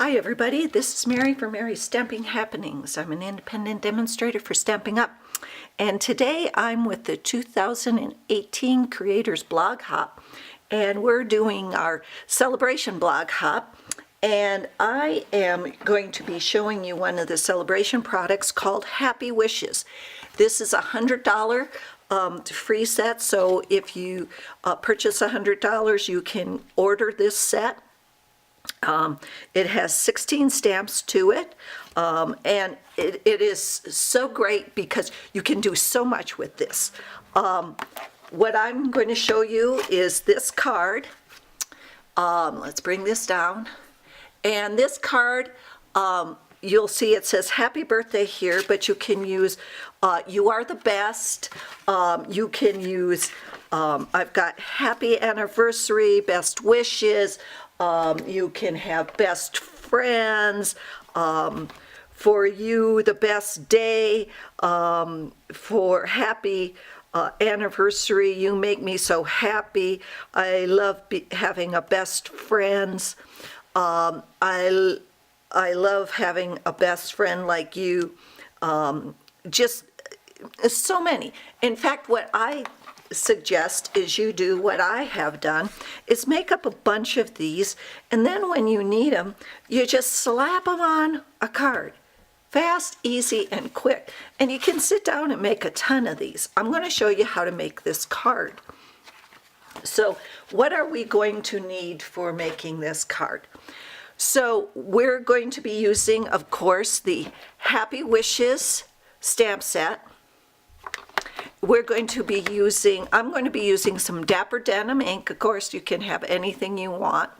Hi everybody, this is Mary for Mary's Stamping Happenings. I'm an independent demonstrator for Stampin' Up! And today I'm with the 2018 Creators Blog Hop, and we're doing our celebration blog hop. And I am going to be showing you one of the celebration products called Happy Wishes. This is a $100 free set, so if you purchase $100, you can order this set. It has 16 stamps to it, and it is so great because you can do so much with this. What I'm going to show you is this card. Let's bring this down. And this card, you'll see it says happy birthday here, but you can use you are the best. You can use, I've got happy anniversary, best wishes. You can have best friends, for you the best day, for happy anniversary, you make me so happy. I love having a best friends. I love having a best friend like you. Just so many. In fact, what I suggest is you do what I have done, is make up a bunch of these, and then when you need them, you just slap them on a card. Fast, easy, and quick. And you can sit down and make a ton of these. I'm going to show you how to make this card. So what are we going to need for making this card? So we're going to be using, of course, the Happy Wishes stamp set. We're going to be using, I'm going to be using some Dapper Denim ink. Of course, you can have anything you want.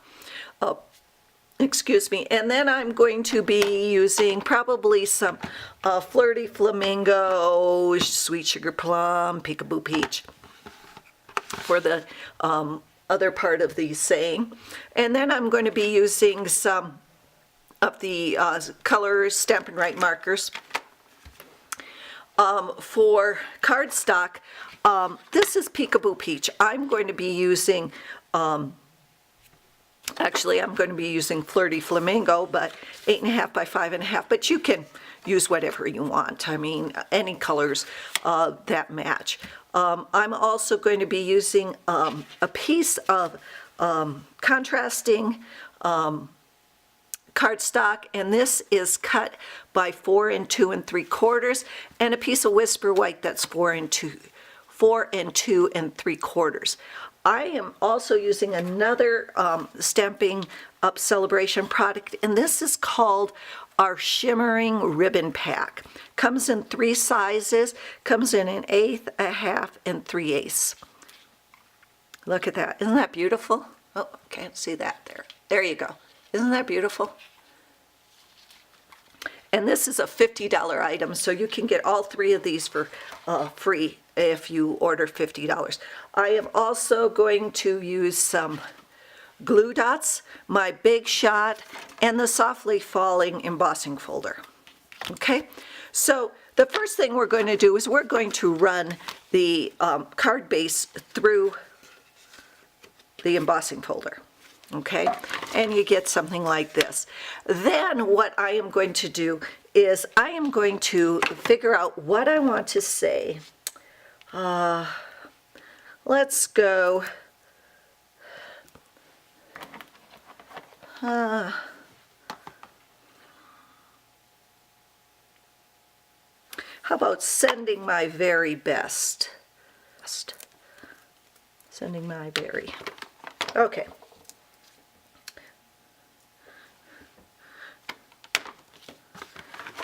Excuse me. And then I'm going to be using probably some Flirty Flamingo, Sweet Sugar Plum, Peekaboo Peach for the other part of the saying. And then I'm going to be using some of the colors, Stampin' Right markers. For cardstock, this is Peekaboo Peach. I'm going to be using, actually I'm going to be using Flirty Flamingo, but 8.5 by 5.5, but you can use whatever you want. I mean, any colors that match. I'm also going to be using a piece of contrasting cardstock, and this is cut by 4 and 2 3/4, and a piece of Whisper White that's 4 and 2 3/4. I am also using another Stampin' Up! Celebration product, and this is called our Shimmering Ribbon Pack. Comes in 3 sizes, comes in an 1/8, a 1/2, and 3/8. Look at that, isn't that beautiful? Oh, can't see that there. There you go. Isn't that beautiful? And this is a $50 item, so you can get all 3 of these for free if you order $50. I am also going to use some glue dots, my Big Shot, and the Softly Falling embossing folder. Okay, so the first thing we're going to do is we're going to run the card base through the embossing folder. Okay, and you get something like this. Then what I am going to do is I am going to figure out what I want to say. Let's go. How about sending my very best? Sending my very. Okay.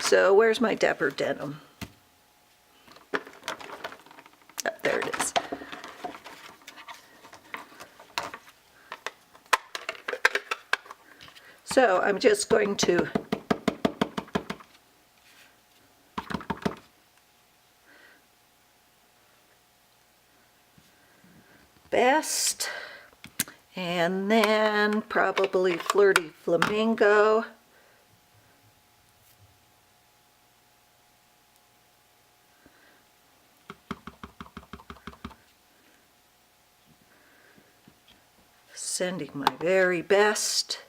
So where's my Dapper Denim? Oh, there it is. So I'm just going to best, and then probably Flirty Flamingo. Sending my very best.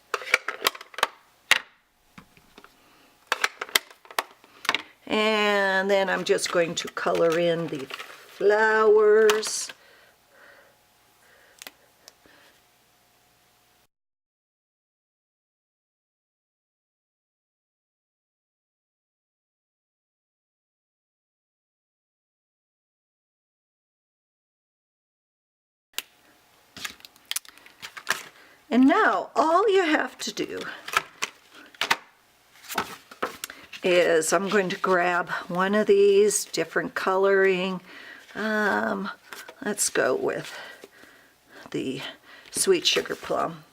And then I'm just going to color in the flowers. And now all you have to do is I'm going to grab one of these different coloring. Let's go with the sweet sugar plum.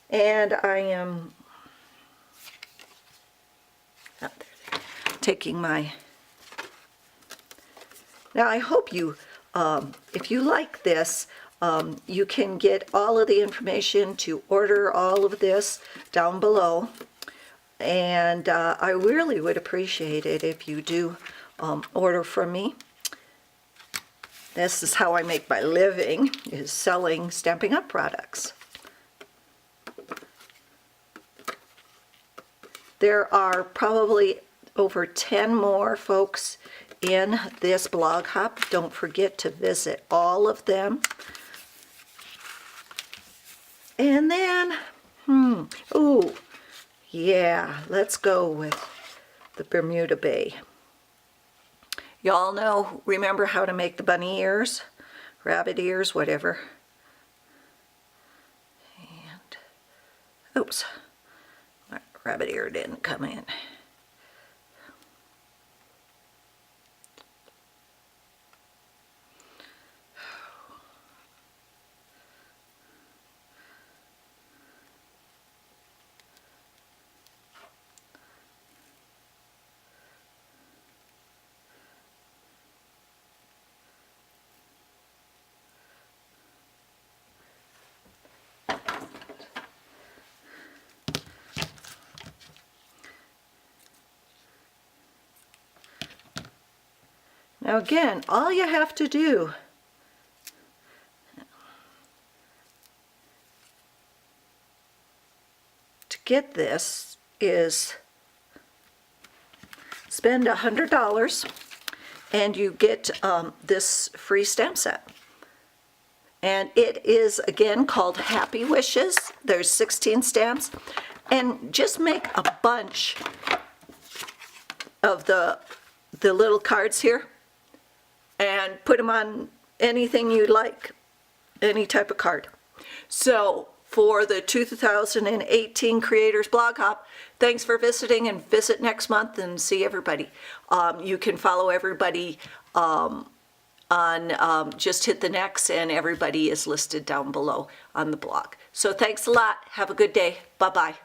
And I am taking my, now I hope you, if you like this, you can get all of the information to order all of this down below. And I really would appreciate it if you do order from me. This is how I make my living, is selling Stampin' Up! Products. There are probably over 10 more folks in this blog hop. Don't forget to visit all of them. And then, ooh, yeah, let's go with the Bermuda Bay. Y'all know, remember how to make the bunny ears, rabbit ears, whatever. And, oops, my rabbit ear didn't come in. Now again, all you have to do to get this is spend $100 and you get this free stamp set. And it is again called Happy Wishes. There's 16 stamps. And just make a bunch of the little cards here and put them on anything you like, any type of card. So for the 2018 Creators Blog Hop, thanks for visiting, and visit next month and see everybody. You can follow everybody on just hit the next, and everybody is listed down below on the blog. So thanks a lot. Have a good day. Bye-bye.